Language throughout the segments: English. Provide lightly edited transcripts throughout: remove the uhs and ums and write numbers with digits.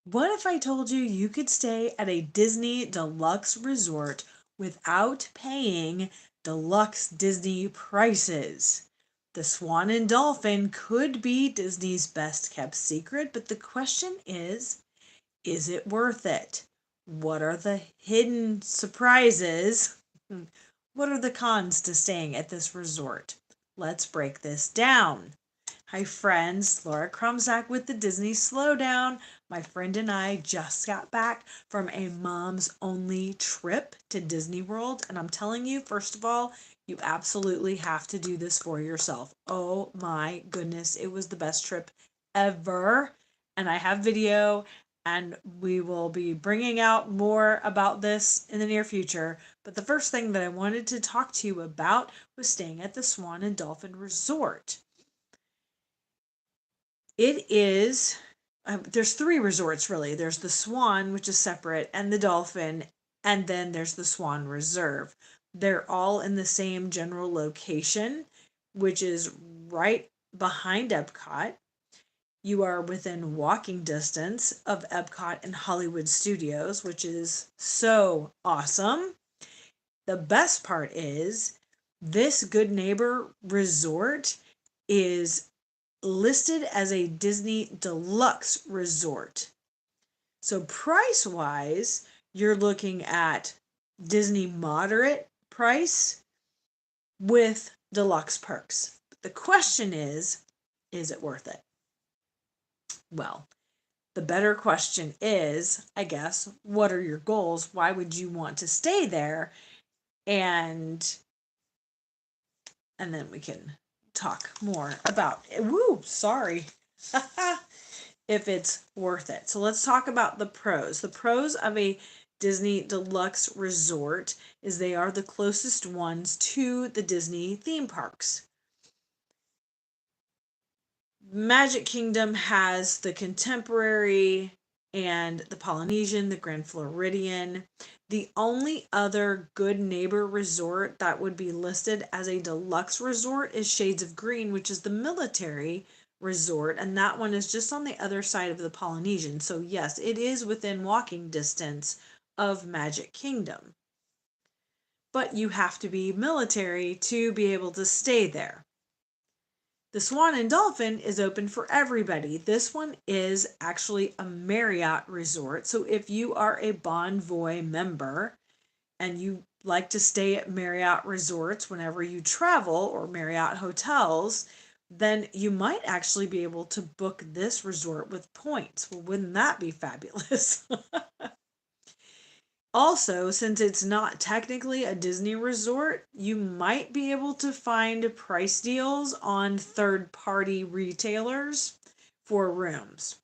What if I told you you could stay at a Disney deluxe resort without paying deluxe Disney prices? The Swan and Dolphin could be Disney's best kept secret, but the question is it worth it? What are the hidden surprises? What are the cons to staying at this resort? Let's break this down. Hi, friends. Laura Krumzak with the Disney Slowdown. My friend and I just got back from a mom's only trip to Disney World. And I'm telling you, first of all, you absolutely have to do this for yourself. Oh my goodness, it was the best trip ever. And I have video, and we will be bringing out more about this in the near future. But the first thing that I wanted to talk to you about was staying at the Swan and Dolphin Resort. It is, there's three resorts really. There's the Swan, which is separate, and the Dolphin, and then there's the Swan Reserve. They're all in the same general location, which is right behind Epcot. You are within walking distance of Epcot and Hollywood Studios, which is so awesome. The best part is this Good Neighbor Resort is listed as a Disney deluxe resort. So price wise, you're looking at Disney moderate price with deluxe perks. But the question is it worth it? Well, the better question is, I guess, what are your goals? Why would you want to stay there? And then we can talk more about it. Woo, sorry. If it's worth it. So let's talk about the pros. The pros of a Disney deluxe resort is they are the closest ones to the Disney theme parks. Magic Kingdom has the Contemporary and the Polynesian, the Grand Floridian. The only other Good Neighbor resort that would be listed as a deluxe resort is Shades of Green, which is the military resort, and that one is just on the other side of the Polynesian. So yes, it is within walking distance of Magic Kingdom. But you have to be military to be able to stay there. The Swan and Dolphin is open for everybody. This one is actually a Marriott resort. So if you are a Bonvoy member and you like to stay at Marriott resorts whenever you travel, or Marriott hotels, then you might actually be able to book this resort with points. Well, wouldn't that be fabulous? Also, since it's not technically a Disney resort, you might be able to find price deals on third party retailers for rooms.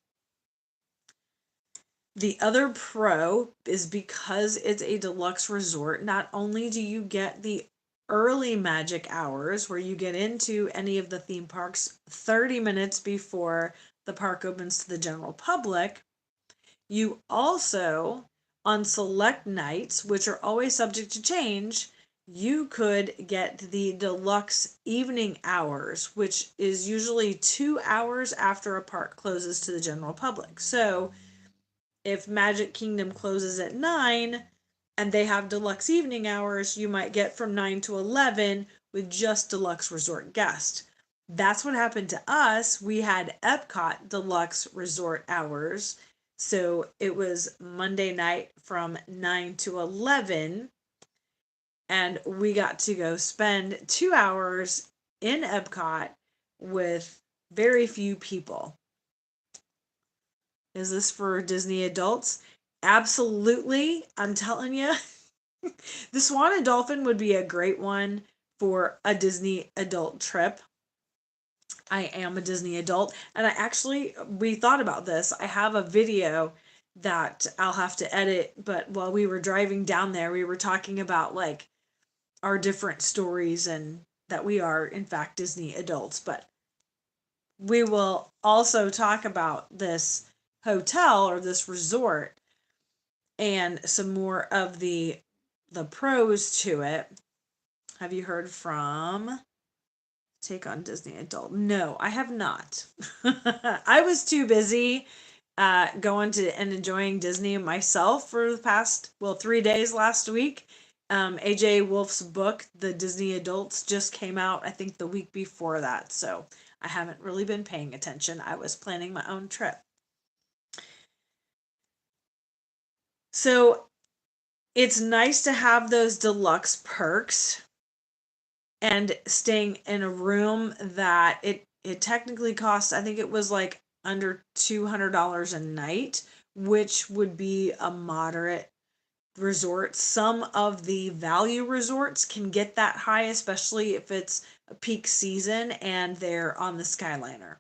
The other pro is because it's a deluxe resort, not only do you get the early magic hours where you get into any of the theme parks 30 minutes before the park opens to the general public, you also, on select nights, which are always subject to change, you could get the deluxe evening hours, which is usually 2 hours after a park closes to the general public. So if Magic Kingdom closes at 9 and they have deluxe evening hours, you might get from 9 to 11 with just deluxe resort guests. That's what happened to us. We had Epcot deluxe resort hours. So it was Monday night from 9 to 11, and we got to go spend 2 hours in Epcot with very few people. Is this for Disney adults? Absolutely. I'm telling you, the Swan and Dolphin would be a great one for a Disney adult trip. I am a Disney adult, and we thought about this. I have a video that I'll have to edit, but while we were driving down there, we were talking about like our different stories and that we are in fact Disney adults. But we will also talk about this hotel or this resort and some more of the pros to it. Have you heard from Take on Disney adult? No, I have not. I was too busy going to and enjoying Disney myself for the past, well, 3 days last week. AJ Wolf's book, The Disney Adults, just came out, I think, the week before that. So I haven't really been paying attention. I was planning my own trip. So it's nice to have those deluxe perks and staying in a room that it technically costs, I think it was like under $200 a night, which would be a moderate resort. Some of the value resorts can get that high, especially if it's a peak season and they're on the Skyliner.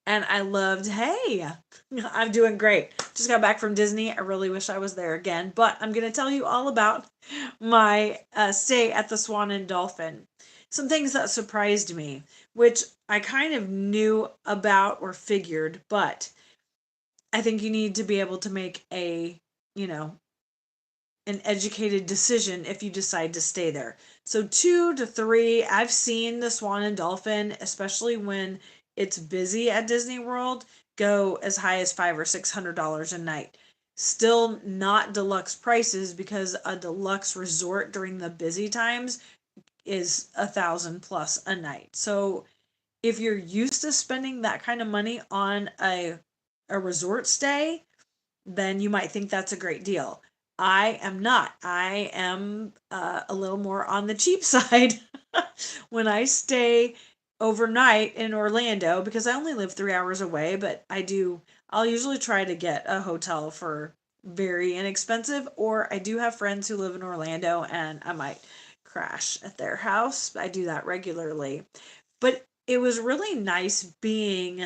And I loved, hey, I'm doing great. Just got back from Disney. I really wish I was there again, but I'm going to tell you all about my stay at the Swan and Dolphin. Some things that surprised me, which I kind of knew about or figured, but I think you need to be able to make you know, an educated decision if you decide to stay there. So 2 to 3, I've seen the Swan and Dolphin, especially when it's busy at Disney World, go as high as $500 or $600 a night. Still not deluxe prices, because a deluxe resort during the busy times is 1,000 plus a night. So if you're used to spending that kind of money on a resort stay, then you might think that's a great deal. I am not. I am a little more on the cheap side when I stay overnight in Orlando, because I only live 3 hours away, but I'll usually try to get a hotel for very inexpensive, or I do have friends who live in Orlando and I might crash at their house. I do that regularly. But it was really nice being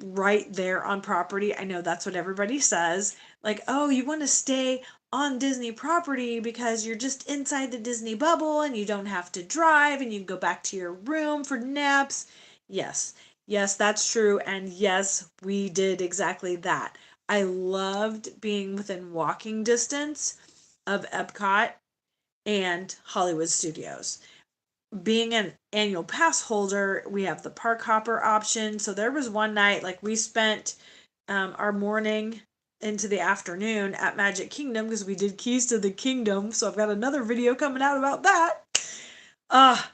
right there on property. I know that's what everybody says. Like, oh, you want to stay on Disney property because you're just inside the Disney bubble and you don't have to drive and you can go back to your room for naps. Yes, yes, that's true. And yes, we did exactly that. I loved being within walking distance of Epcot and Hollywood Studios. Being an annual pass holder, we have the park hopper option. So there was one night, like, we spent our morning into the afternoon at Magic Kingdom because we did Keys to the Kingdom. So I've got another video coming out about that.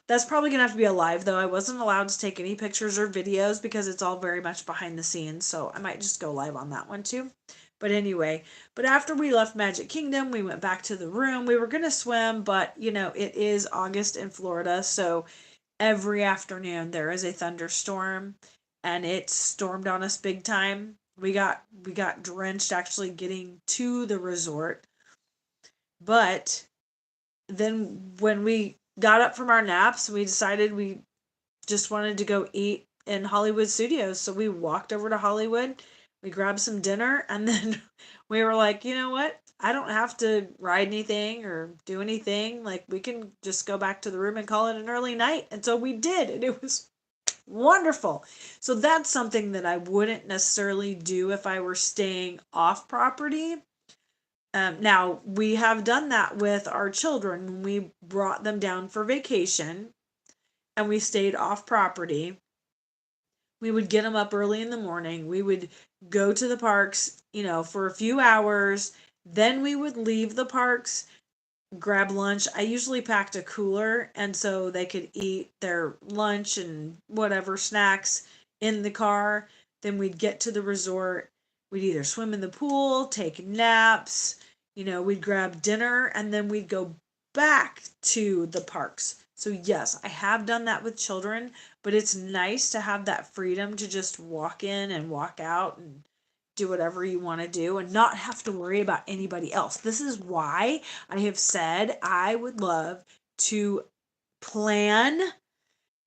That's probably gonna have to be a live though. I wasn't allowed to take any pictures or videos because it's all very much behind the scenes. So I might just go live on that one too. But anyway, but after we left Magic Kingdom, we went back to the room. We were going to swim, but it is August in Florida, so every afternoon there is a thunderstorm and it stormed on us big time. We got drenched actually getting to the resort. But then when we got up from our naps, we decided we just wanted to go eat in Hollywood Studios. So we walked over to Hollywood, we grabbed some dinner, and then we were like, you know what? I don't have to ride anything or do anything. Like, we can just go back to the room and call it an early night. And so we did, and it was wonderful. So that's something that I wouldn't necessarily do if I were staying off property. Now, we have done that with our children when we brought them down for vacation and we stayed off property. We would get them up early in the morning. We would go to the parks, for a few hours. Then we would leave the parks, grab lunch. I usually packed a cooler, and so they could eat their lunch and whatever snacks in the car. Then we'd get to the resort. We'd either swim in the pool, take naps, we'd grab dinner, and then we'd go back to the parks. So yes, I have done that with children, but it's nice to have that freedom to just walk in and walk out and do whatever you want to do and not have to worry about anybody else. This is why I have said I would love to plan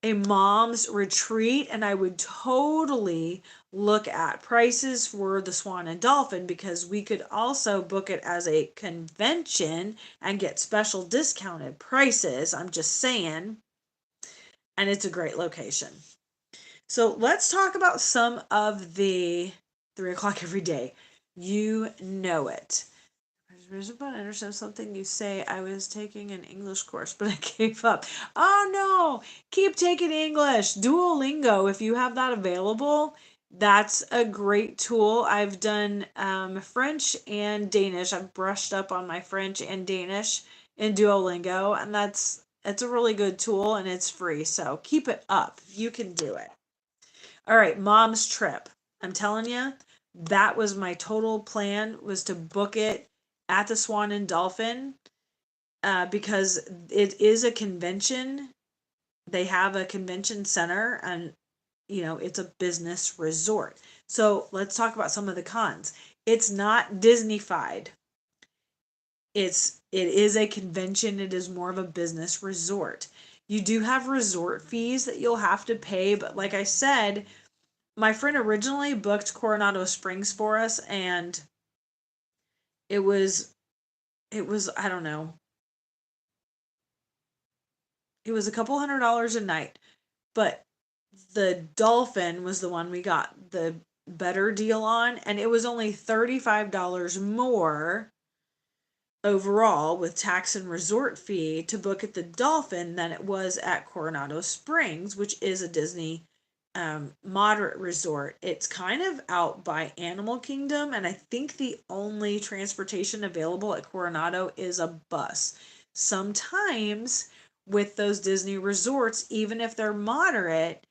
a mom's retreat, and I would totally look at prices for the Swan and Dolphin, because we could also book it as a convention and get special discounted prices. I'm just saying. And it's a great location. So let's talk about some of the 3 o'clock every day. You know it. There's a button or something you say. I was taking an English course, but I gave up. Oh no! Keep taking English. Duolingo, if you have that available, That's a great tool. I've done French and Danish. I've brushed up on my French and Danish in Duolingo, and it's a really good tool and it's free. So keep it up. You can do it. All right, mom's trip. I'm telling you, that was my total plan, was to book it at the Swan and Dolphin, because it is a convention. They have a convention center, and it's a business resort. So let's talk about some of the cons. It's not Disneyfied. It is a convention. It is more of a business resort. You do have resort fees that you'll have to pay, but like I said, my friend originally booked Coronado Springs for us, and it was I don't know, it was a couple $100 a night, but the Dolphin was the one we got the better deal on, and it was only $35 more overall with tax and resort fee to book at the Dolphin than it was at Coronado Springs, which is a Disney moderate resort. It's kind of out by Animal Kingdom, and I think the only transportation available at Coronado is a bus. Sometimes with those Disney resorts, even if they're moderate,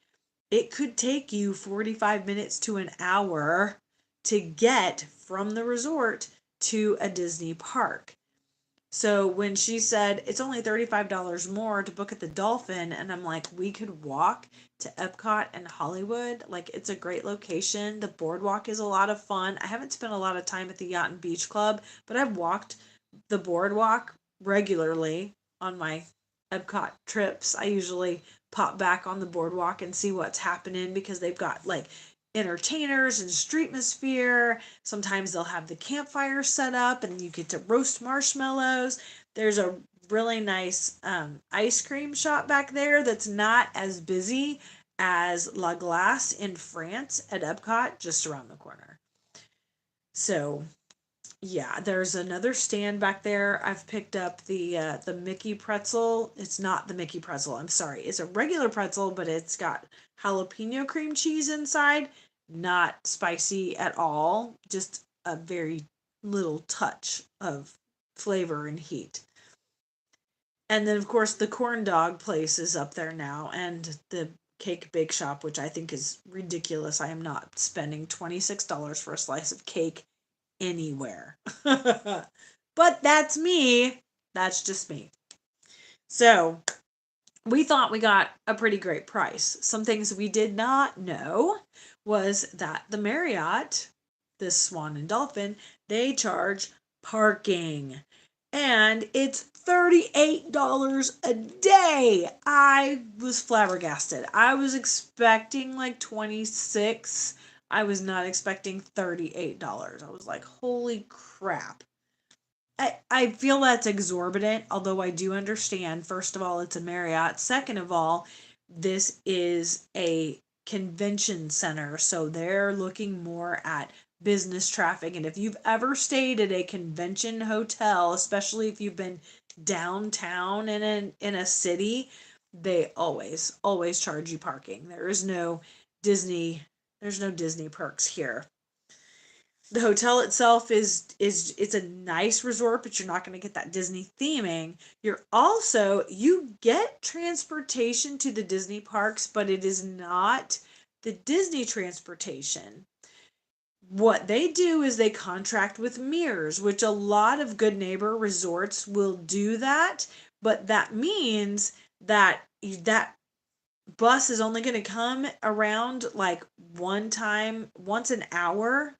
it could take you 45 minutes to an hour to get from the resort to a Disney park. So when she said it's only $35 more to book at the Dolphin, and I'm like, we could walk to Epcot and Hollywood. Like, it's a great location. The boardwalk is a lot of fun. I haven't spent a lot of time at the Yacht and Beach Club, but I've walked the boardwalk regularly on my Epcot trips. I usually pop back on the boardwalk and see what's happening because they've got like entertainers and streetmosphere. Sometimes they'll have the campfire set up and you get to roast marshmallows. There's a really nice ice cream shop back there that's not as busy as La Glace in France at Epcot, just around the corner. So yeah, there's another stand back there. I've picked up the Mickey pretzel. It's not the Mickey pretzel. I'm sorry. It's a regular pretzel, but it's got jalapeno cream cheese inside. Not spicy at all. Just a very little touch of flavor and heat. And then of course the corn dog place is up there now, and the cake bake shop, which I think is ridiculous. I am not spending $26 for a slice of cake anywhere. But that's me. That's just me. So we thought we got a pretty great price. Some things we did not know was that the Marriott, this Swan and Dolphin, they charge parking. And it's $38 a day. I was flabbergasted. I was expecting like 26. I was not expecting $38. I was like, holy crap. I feel that's exorbitant, although I do understand. First of all, it's a Marriott. Second of all, this is a convention center, so they're looking more at business traffic. And if you've ever stayed at a convention hotel, especially if you've been downtown in a city, they always charge you parking. There's no Disney perks here. The hotel itself is it's a nice resort, but you're not going to get that Disney theming. You get transportation to the Disney parks, but it is not the Disney transportation. What they do is they contract with Mears, which a lot of Good Neighbor resorts will do that, but that means that bus is only going to come around like once an hour,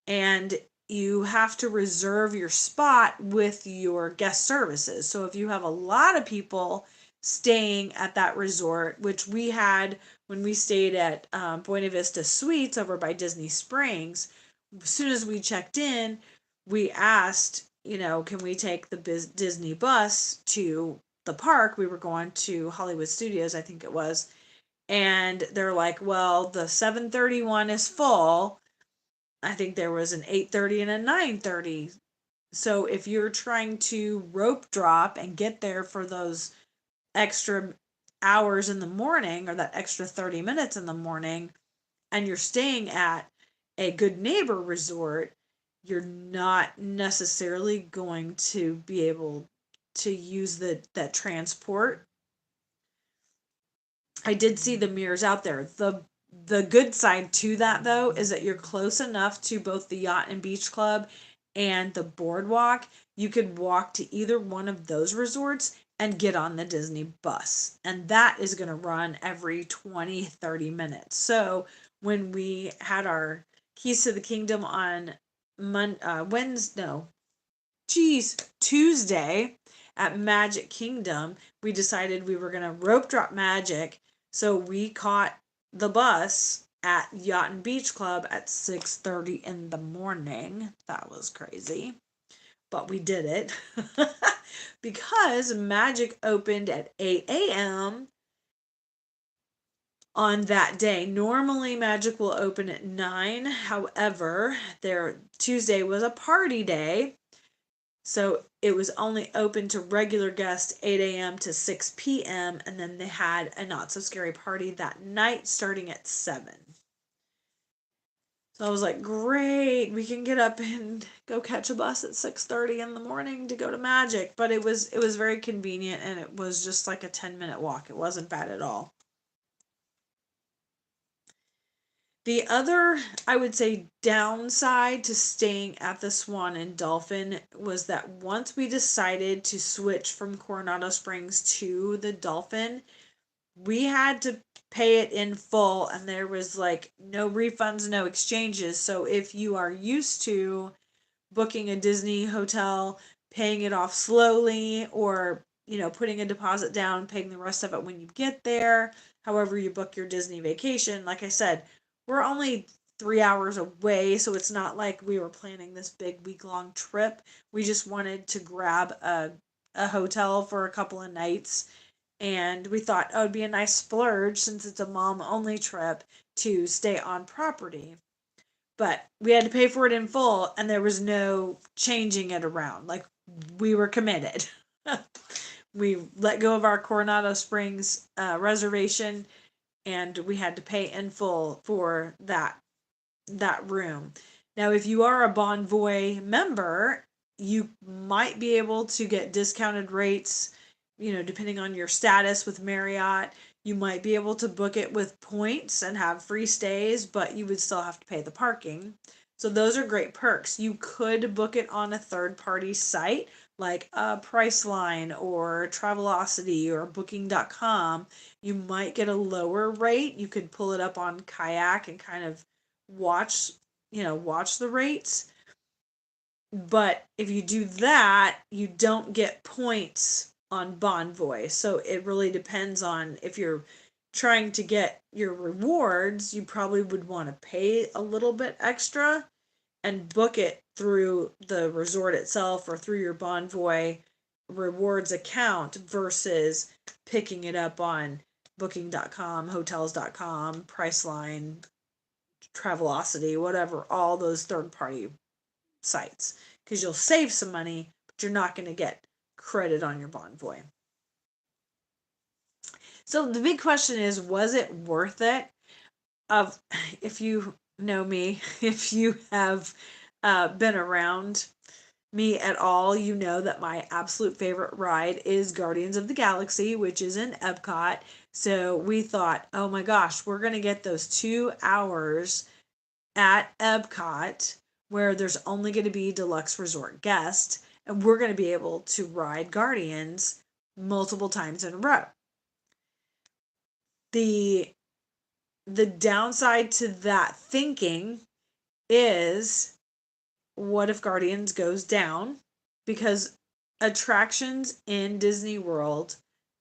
and you have to reserve your spot with your guest services. So if you have a lot of people staying at that resort, which we had when we stayed at Buena Vista Suites over by Disney Springs, as soon as we checked in, we asked, can we take the Disney bus to the park? We were going to Hollywood Studios, I think it was. And they're like, well, the 7:31 is full. I think there was an 8:30 and a 9:30. So if you're trying to rope drop and get there for those extra hours in the morning, or that extra 30 minutes in the morning, and you're staying at a Good Neighbor resort, you're not necessarily going to be able to use that transport. I did see the mirrors out there. The good side to that though is that you're close enough to both the yacht and beach club and the boardwalk. You could walk to either one of those resorts and get on the Disney bus. And that is going to run every 20-30 minutes. So when we had our Keys to the Kingdom on Wednesday, no, Tuesday at Magic Kingdom, we decided we were going to rope drop Magic. So we caught the bus at Yacht and Beach Club at 6:30 in the morning. That was crazy. But we did it because Magic opened at 8 a.m. on that day. Normally Magic will open at 9. However, Tuesday was a party day. So it was only open to regular guests 8 a.m. to 6 p.m. And then they had a not so scary party that night starting at 7. So I was like, great, we can get up and go catch a bus at 6:30 in the morning to go to Magic. But it was very convenient, and it was just like a 10-minute walk. It wasn't bad at all. The other, I would say, downside to staying at the Swan and Dolphin was that once we decided to switch from Coronado Springs to the Dolphin, we had to pay it in full, and there was like no refunds, no exchanges. So if you are used to booking a Disney hotel, paying it off slowly, or putting a deposit down, paying the rest of it when you get there, however you book your Disney vacation, like I said, we're only 3 hours away, so it's not like we were planning this big week-long trip. We just wanted to grab a hotel for a couple of nights, and we thought, oh, it'd be a nice splurge since it's a mom-only trip to stay on property. But we had to pay for it in full, and there was no changing it around. Like, we were committed. We let go of our Coronado Springs reservation, and we had to pay in full for that room. Now, if you are a Bonvoy member, you might be able to get discounted rates, depending on your status with Marriott. You might be able to book it with points and have free stays, but you would still have to pay the parking. So those are great perks. You could book it on a third-party site like Priceline or Travelocity or Booking.com. You might get a lower rate. You could pull it up on Kayak and kind of watch the rates. But if you do that, you don't get points on Bonvoy. So it really depends on if you're trying to get your rewards, you probably would want to pay a little bit extra and book it through the resort itself or through your Bonvoy rewards account versus picking it up on Booking.com, Hotels.com, Priceline, Travelocity, whatever, all those third-party sites, because you'll save some money, but you're not going to get credit on your Bonvoy. So the big question is, was it worth it? If you know me, if you have been around me at all, you know that my absolute favorite ride is Guardians of the Galaxy, which is in Epcot. So we thought, oh my gosh, we're going to get those 2 hours at Epcot where there's only going to be deluxe resort guests, and we're going to be able to ride Guardians multiple times in a row. The downside to that thinking is, what if Guardians goes down? Because attractions in Disney World,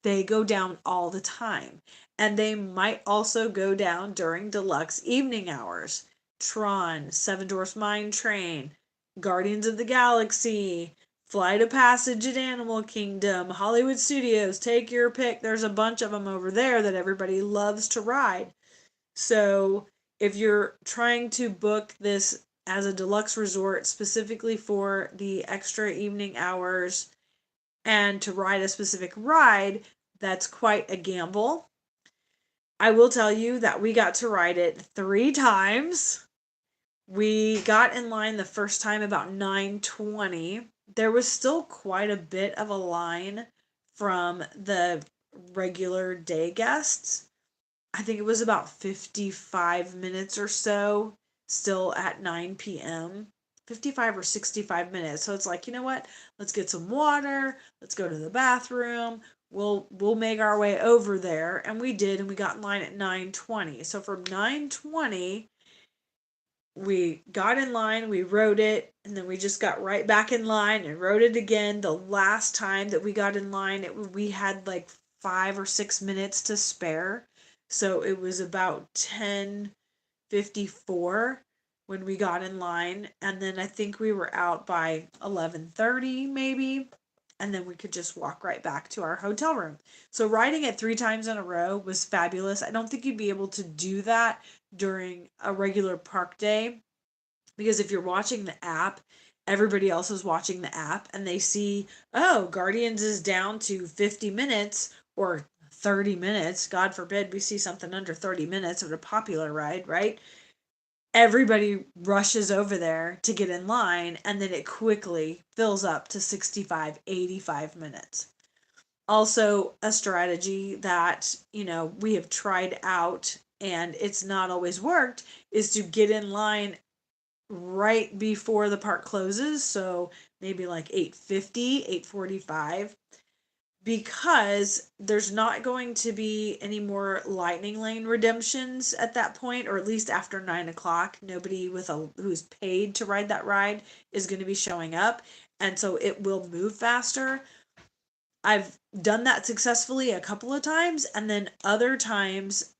they go down all the time. And they might also go down during deluxe evening hours. Tron, Seven Dwarfs Mine Train, Guardians of the Galaxy, Flight of Passage at Animal Kingdom, Hollywood Studios, take your pick. There's a bunch of them over there that everybody loves to ride. So if you're trying to book this as a deluxe resort specifically for the extra evening hours and to ride a specific ride, that's quite a gamble. I will tell you that we got to ride it 3 times. We got in line the first time about 9:20. There was still quite a bit of a line from the regular day guests. I think it was about 55 minutes or so still at 9 p.m. 55 or 65 minutes. So it's like, you know what? Let's get some water. Let's go to the bathroom. We'll make our way over there. And we did, and we got in line at 9:20. So from 9:20, we got in line, we rode it, and then we just got right back in line and rode it again. The last time that we got in line, we had like 5 or 6 minutes to spare. So it was about 10:54 when we got in line, and then I think we were out by 11:30 maybe, and then we could just walk right back to our hotel room. So riding it 3 times in a row was fabulous. I don't think you'd be able to do that during a regular park day, because if you're watching the app, everybody else is watching the app and they see, oh, Guardians is down to 50 minutes or 30 minutes. God forbid we see something under 30 minutes of a popular ride, right? Everybody rushes over there to get in line, and then it quickly fills up to 65, 85 minutes. Also, a strategy that, we have tried out and it's not always worked is to get in line right before the park closes, so maybe like 8:50, 8:45, because there's not going to be any more lightning lane redemptions at that point, or at least after 9 o'clock. Nobody who's paid to ride that ride is going to be showing up, and so it will move faster. I've done that successfully a couple of times, and then other times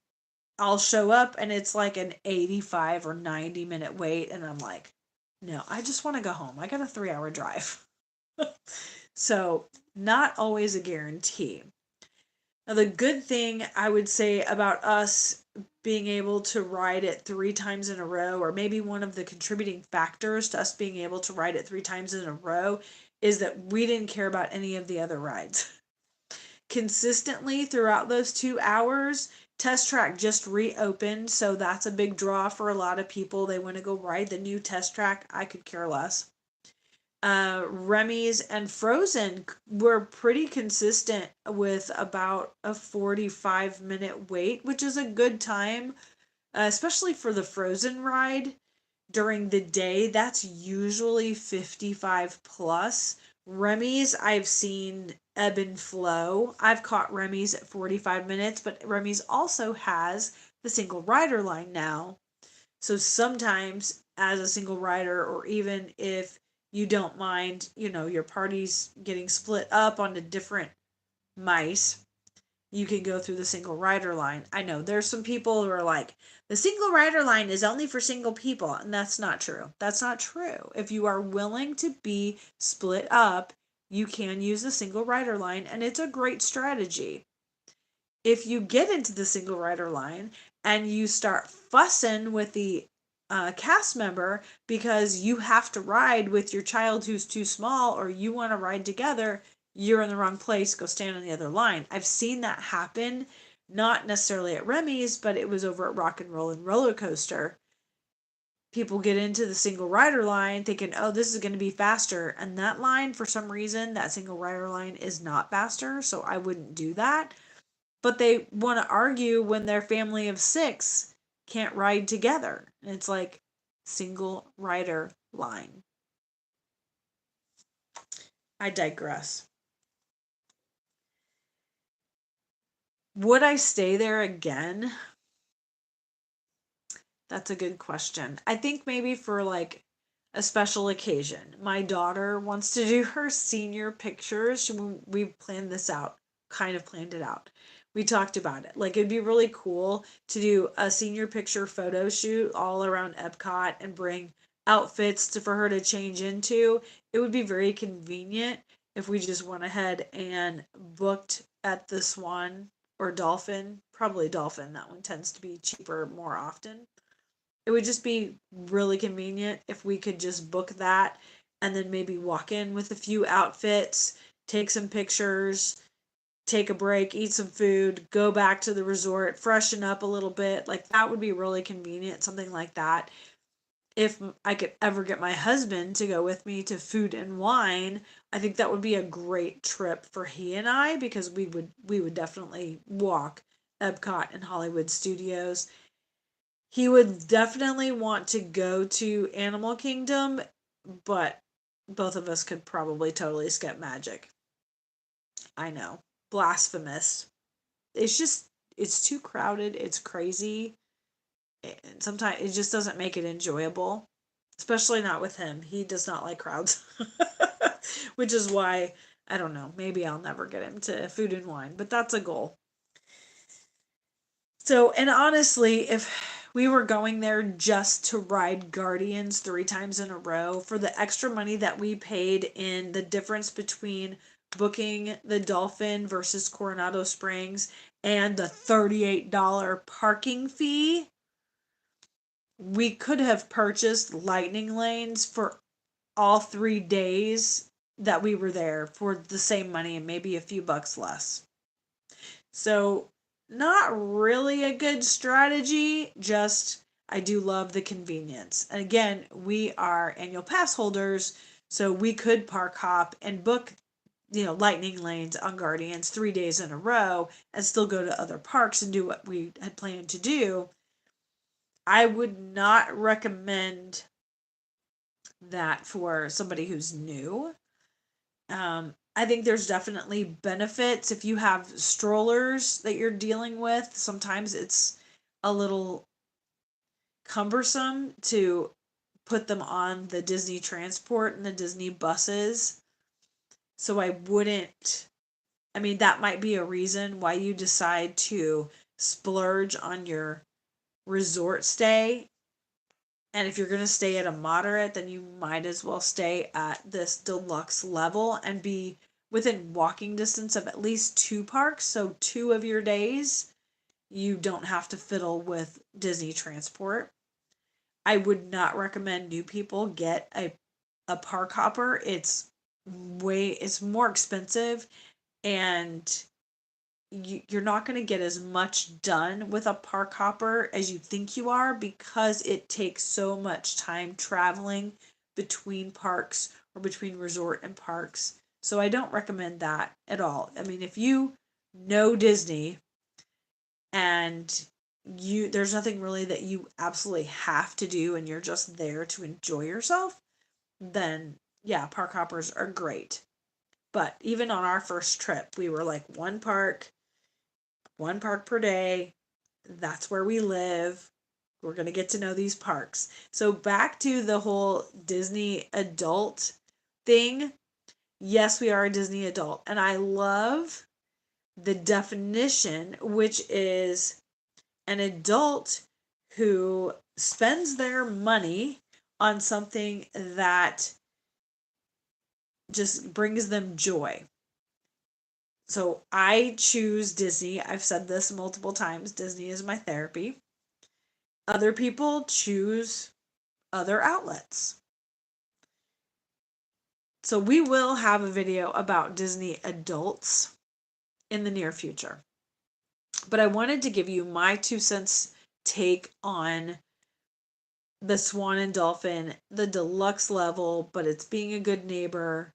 I'll show up and it's like an 85 or 90-minute wait, and I'm like, no, I just want to go home. I got a 3-hour drive. So, not always a guarantee. Now, the good thing I would say about us being able to ride it 3 times in a row, or maybe one of the contributing factors to us being able to ride it 3 times in a row, is that we didn't care about any of the other rides. Consistently throughout those 2 hours, Test Track just reopened, so that's a big draw for a lot of people. They want to go ride the new Test Track. I could care less. Remy's and Frozen were pretty consistent with about a 45-minute wait, which is a good time, especially for the Frozen ride during the day. That's usually 55 plus. Remy's, I've seen ebb and flow. I've caught Remy's at 45 minutes, but Remy's also has the single rider line now. So sometimes, as a single rider, or even if you don't mind, your party's getting split up onto different mice, you can go through the single rider line. I know there's some people who are like, the single rider line is only for single people, and that's not true. That's not true. If you are willing to be split up, you can use the single rider line, and it's a great strategy. If you get into the single rider line and you start fussing with the cast member because you have to ride with your child who's too small, or you want to ride together, you're in the wrong place. Go stand on the other line. I've seen that happen, not necessarily at Remy's, but it was over at Rock and Roll and Roller Coaster. People get into the single rider line thinking, oh, this is going to be faster. And that line, for some reason, that single rider line is not faster. So I wouldn't do that. But they want to argue when their family of 6 can't ride together. And it's like, single rider line. I digress. Would I stay there again? That's a good question. I think maybe for like a special occasion. My daughter wants to do her senior pictures. We planned this out, kind of planned it out. We talked about it. Like, it'd be really cool to do a senior picture photo shoot all around Epcot and bring outfits for her to change into. It would be very convenient if we just went ahead and booked at the Swan or Dolphin. Probably Dolphin. That one tends to be cheaper more often. It would just be really convenient if we could just book that and then maybe walk in with a few outfits, take some pictures, take a break, eat some food, go back to the resort, freshen up a little bit. Like that would be really convenient, something like that. If I could ever get my husband to go with me to Food and Wine, I think that would be a great trip for he and I, because we would definitely walk Epcot and Hollywood Studios. He would definitely want to go to Animal Kingdom, but both of us could probably totally skip Magic. I know. Blasphemous. It's too crowded, it's crazy. And sometimes it just doesn't make it enjoyable, especially not with him. He does not like crowds. Which is why, I don't know, maybe I'll never get him to Food and Wine, but that's a goal. So, and honestly, if we were going there just to ride Guardians 3 times in a row, for the extra money that we paid in the difference between booking the Dolphin versus Coronado Springs and the $38 parking fee, we could have purchased lightning lanes for all 3 days that we were there for the same money and maybe a few bucks less. So, not really a good strategy, just I do love the convenience. And again, we are annual pass holders, so we could park hop and book, lightning lanes on Guardians 3 days in a row and still go to other parks and do what we had planned to do. I would not recommend that for somebody who's new. I think there's definitely benefits if you have strollers that you're dealing with. Sometimes it's a little cumbersome to put them on the Disney transport and the Disney buses. So I wouldn't, I mean, that might be a reason why you decide to splurge on your resort stay. And if you're going to stay at a moderate, then you might as well stay at this deluxe level and be within walking distance of at least 2 parks. So 2 of your days, you don't have to fiddle with Disney transport. I would not recommend new people get a park hopper. It's more expensive, and you're not going to get as much done with a park hopper as you think you are, because it takes so much time traveling between parks or between resort and parks. So I don't recommend that at all. I mean, if you know Disney and there's nothing really that you absolutely have to do and you're just there to enjoy yourself, then yeah, park hoppers are great. But even on our first trip, we were like one park per day. That's where we live. We're going to get to know these parks. So back to the whole Disney adult thing. Yes, we are a Disney adult. And I love the definition, which is an adult who spends their money on something that just brings them joy. So I choose Disney. I've said this multiple times. Disney is my therapy. Other people choose other outlets. So we will have a video about Disney adults in the near future. But I wanted to give you my 2 cents take on the Swan and Dolphin, the deluxe level, but it's being a good neighbor.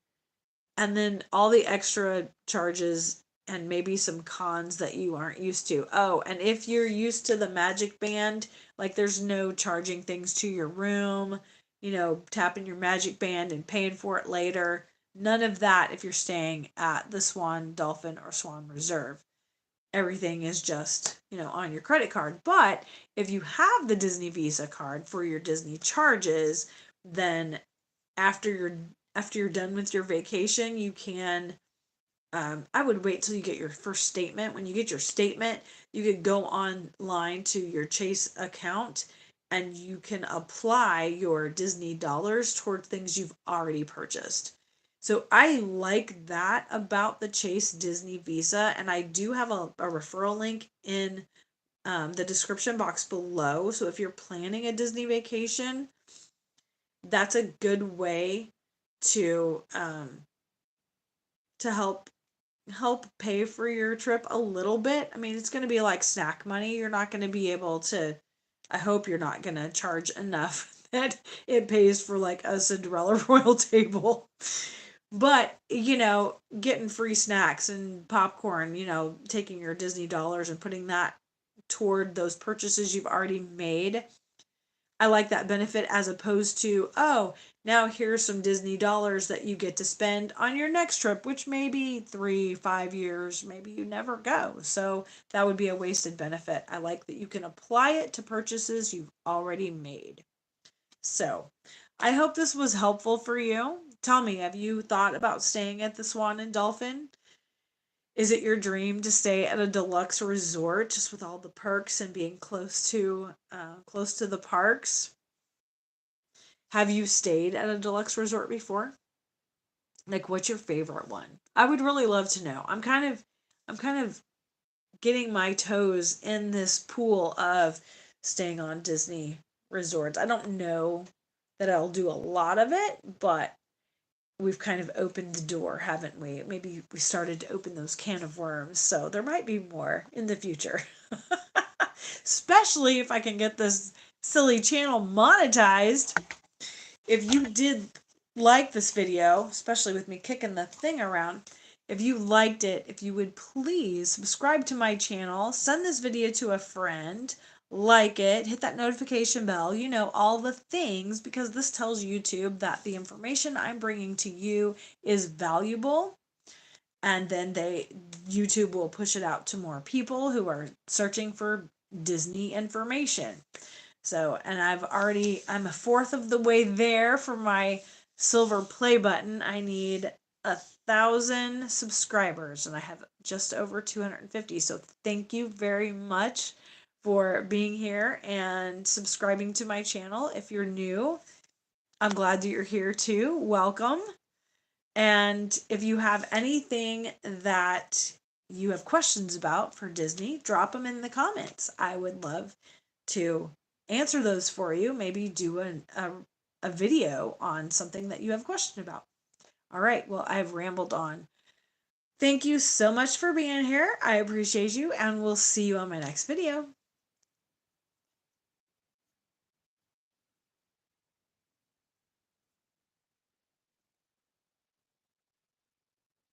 And then all the extra charges and maybe some cons that you aren't used to. Oh, and if you're used to the Magic Band, like there's no charging things to your room, tapping your Magic Band and paying for it later. None of that if you're staying at the Swan, Dolphin, or Swan Reserve. Everything is just, on your credit card. But if you have the Disney Visa card for your Disney charges, then after you're done with your vacation, you can, I would wait till you get your first statement. When you get your statement, you could go online to your Chase account and you can apply your Disney dollars toward things you've already purchased. So I like that about the Chase Disney Visa, and I do have a referral link in the description box below. So if you're planning a Disney vacation, that's a good way to help help pay for your trip a little bit. I mean, it's going to be like snack money. You're not going to be able to, I hope you're not going to charge enough that it pays for like a Cinderella Royal table. But, getting free snacks and popcorn, taking your Disney dollars and putting that toward those purchases you've already made. I like that benefit as opposed to, oh, now here's some Disney dollars that you get to spend on your next trip, which may be 3, 5 years, maybe you never go. So that would be a wasted benefit. I like that you can apply it to purchases you've already made. So I hope this was helpful for you. Tell me, have you thought about staying at the Swan and Dolphin? Is it your dream to stay at a deluxe resort just with all the perks and being close to the parks? Have you stayed at a deluxe resort before? Like, what's your favorite one? I would really love to know. I'm kind of getting my toes in this pool of staying on Disney resorts. I don't know that I'll do a lot of it, but we've kind of opened the door, haven't we? Maybe we started to open those can of worms, so there might be more in the future. Especially if I can get this silly channel monetized. If you did like this video, especially with me kicking the thing around, if you liked it, if you would please subscribe to my channel, send this video to a friend, like it, hit that notification bell, all the things, because this tells YouTube that the information I'm bringing to you is valuable. And then YouTube will push it out to more people who are searching for Disney information. So, and I'm a fourth of the way there for my silver play button. I need 1,000 subscribers and I have just over 250. So thank you very much for being here and subscribing to my channel. If you're new, I'm glad that you're here too. Welcome. And if you have anything that you have questions about for Disney, drop them in the comments. I would love to answer those for you. Maybe do a video on something that you have a question about. All right, well, I've rambled on. Thank you so much for being here. I appreciate you, and we'll see you on my next video.